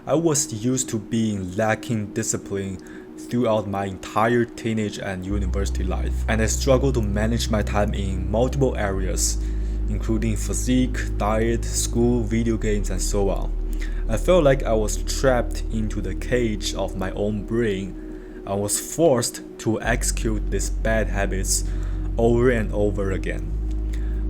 I was used to being lacking discipline throughout my entire teenage and university life, and I struggled to manage my time in multiple areas, including physique, diet, school, video games, and so on. I felt like I was trapped into the cage of my own brain. I was forced to execute these bad habits over and over again.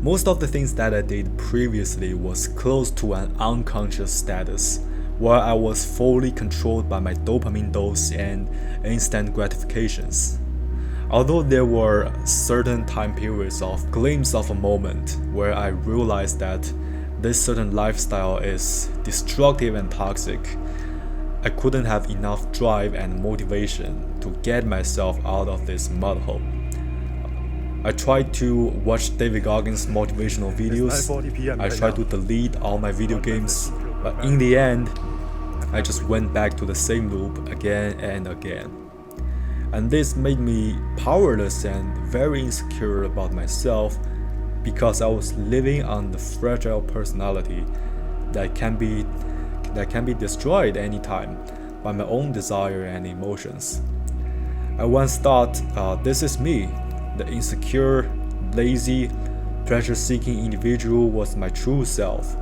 Most of the things that I did previously was close to an unconscious status, where I was fully controlled by my dopamine dose and instant gratifications. Although there were certain time periods of glimpse of a moment where I realized that this certain lifestyle is destructive and toxic, I couldn't have enough drive and motivation to get myself out of this mud hole. I tried to watch David Goggins' motivational videos. I tried to delete all my video games, but in the end, I just went back to the same loop again and again. And this made me powerless and very insecure about myself because I was living on the fragile personality that can be destroyed anytime by my own desire and emotions. I once thought, this is me. The insecure, lazy, pleasure-seeking individual was my true self.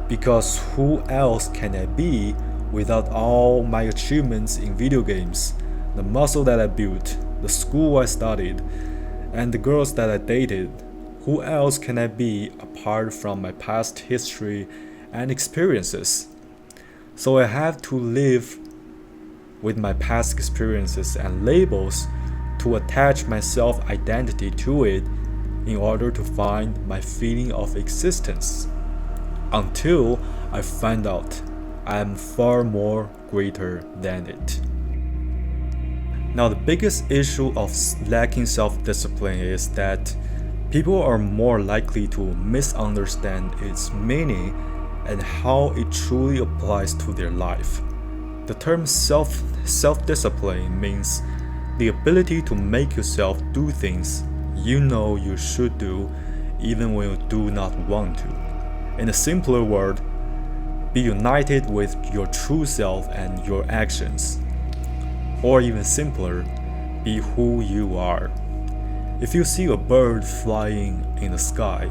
Because who else can I be without all my achievements in video games, the muscle that I built, the school I studied, and the girls that I dated? Who else can I be apart from my past history and experiences? So I have to live with my past experiences and labels to attach my self-identity to it in order to find my feeling of existence, until I find out I am far more greater than it. Now, the biggest issue of lacking self-discipline is that people are more likely to misunderstand its meaning and how it truly applies to their life. The term self-discipline means the ability to make yourself do things you know you should do even when you do not want to. In a simpler word, be united with your true self and your actions. Or even simpler, be who you are. If you see a bird flying in the sky,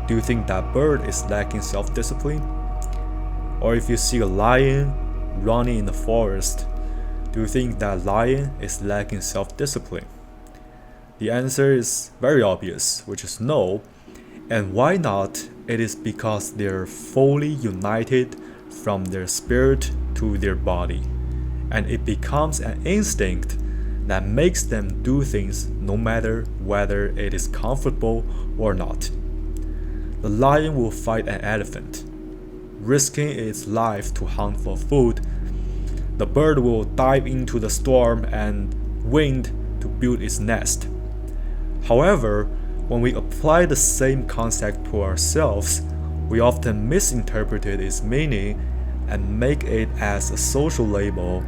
do you think that bird is lacking self-discipline? Or if you see a lion running in the forest, do you think that lion is lacking self-discipline? The answer is very obvious, which is no. And why not? It is because they're fully united from their spirit to their body, and it becomes an instinct that makes them do things no matter whether it is comfortable or not. The lion will fight an elephant, risking its life to hunt for food. The bird will dive into the storm and wind to build its nest. However, when we apply the same concept to ourselves, we often misinterpret its meaning and make it as a social label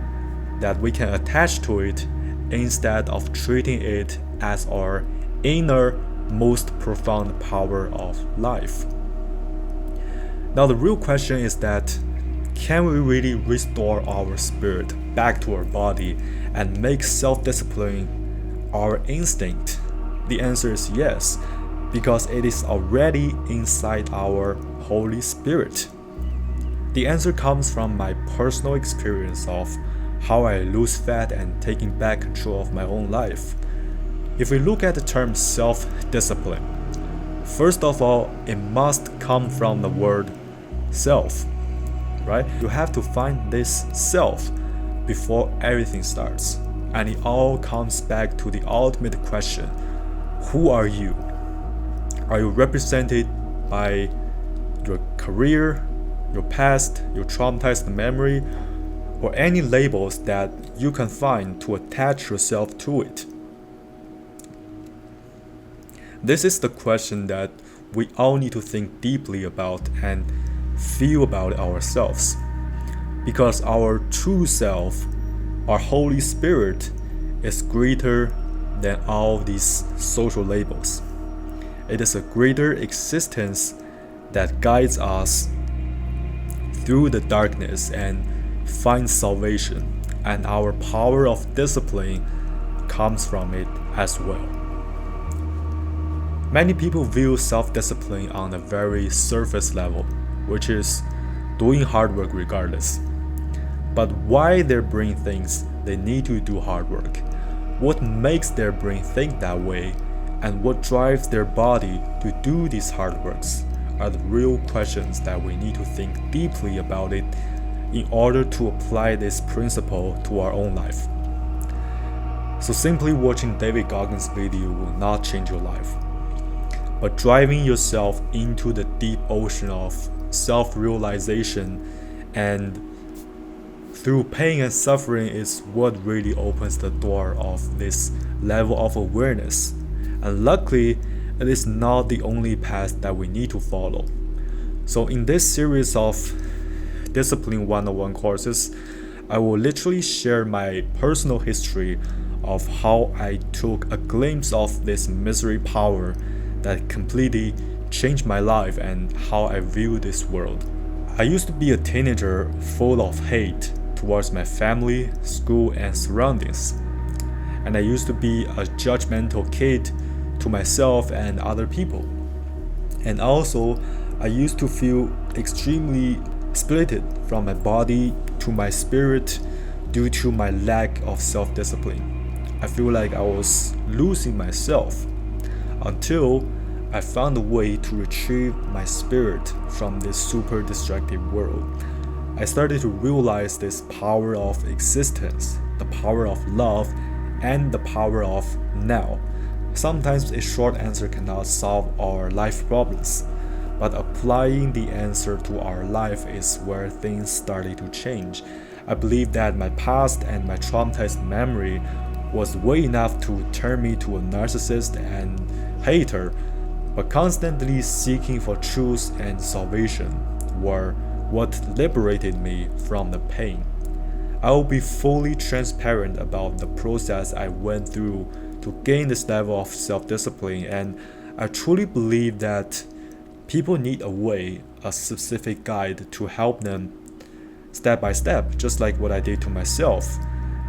that we can attach to it instead of treating it as our inner, most profound power of life. Now, the real question is that, can we really restore our spirit back to our body and make self-discipline our instinct? The answer is yes, because it is already inside our Holy Spirit. The answer comes from my personal experience of how I lose fat and taking back control of my own life. If we look at the term self-discipline, first of all, it must come from the word self, right? You have to find this self before everything starts. And it all comes back to the ultimate question: who are you? Are you represented by your career, your past, your traumatized memory, or any labels that you can find to attach yourself to it? This is the question that we all need to think deeply about and feel about ourselves, because our true self, our Holy Spirit, is greater than all these social labels. It is a greater existence that guides us through the darkness and find salvation, and our power of discipline comes from it as well. Many people view self-discipline on a very surface level, which is doing hard work regardless. But why their brain thinks they need to do hard work? What makes their brain think that way? And what drives their body to do these hard works are the real questions that we need to think deeply about it in order to apply this principle to our own life. So simply watching David Goggins' video will not change your life. But driving yourself into the deep ocean of self-realization and through pain and suffering is what really opens the door of this level of awareness. And luckily, it is not the only path that we need to follow. So in this series of Discipline 101 courses, I will literally share my personal history of how I took a glimpse of this misery power that completely changed my life and how I view this world. I used to be a teenager full of hate towards my family, school, and surroundings. And I used to be a judgmental kid to myself and other people. And also, I used to feel extremely splitted from my body to my spirit due to my lack of self-discipline. I feel like I was losing myself until I found a way to retrieve my spirit from this super destructive world. I started to realize this power of existence, the power of love, and the power of now. Sometimes a short answer cannot solve our life problems, but applying the answer to our life is where things started to change. I believe that my past and my traumatized memory was way enough to turn me to a narcissist and hater, but constantly seeking for truth and salvation were what liberated me from the pain. I will be fully transparent about the process I went through to gain this level of self-discipline, and I truly believe that people need a way, a specific guide to help them step by step, just like what I did to myself.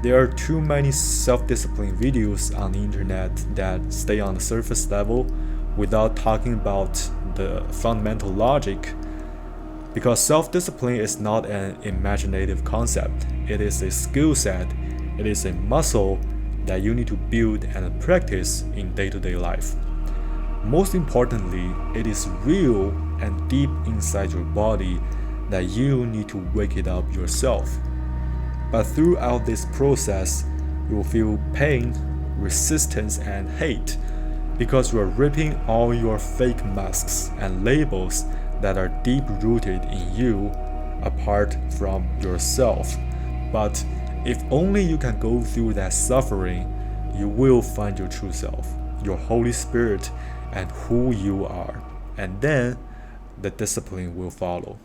There are too many self-discipline videos on the internet that stay on the surface level without talking about the fundamental logic, because self-discipline is not an imaginative concept. It is a skill set, it is a muscle that you need to build and practice in day-to-day life. Most importantly, it is real and deep inside your body that you need to wake it up yourself. But throughout this process, you will feel pain, resistance, and hate because you are ripping all your fake masks and labels that are deep rooted in you apart from yourself. But if only you can go through that suffering, you will find your true self, your Holy Spirit, and who you are. And then the discipline will follow.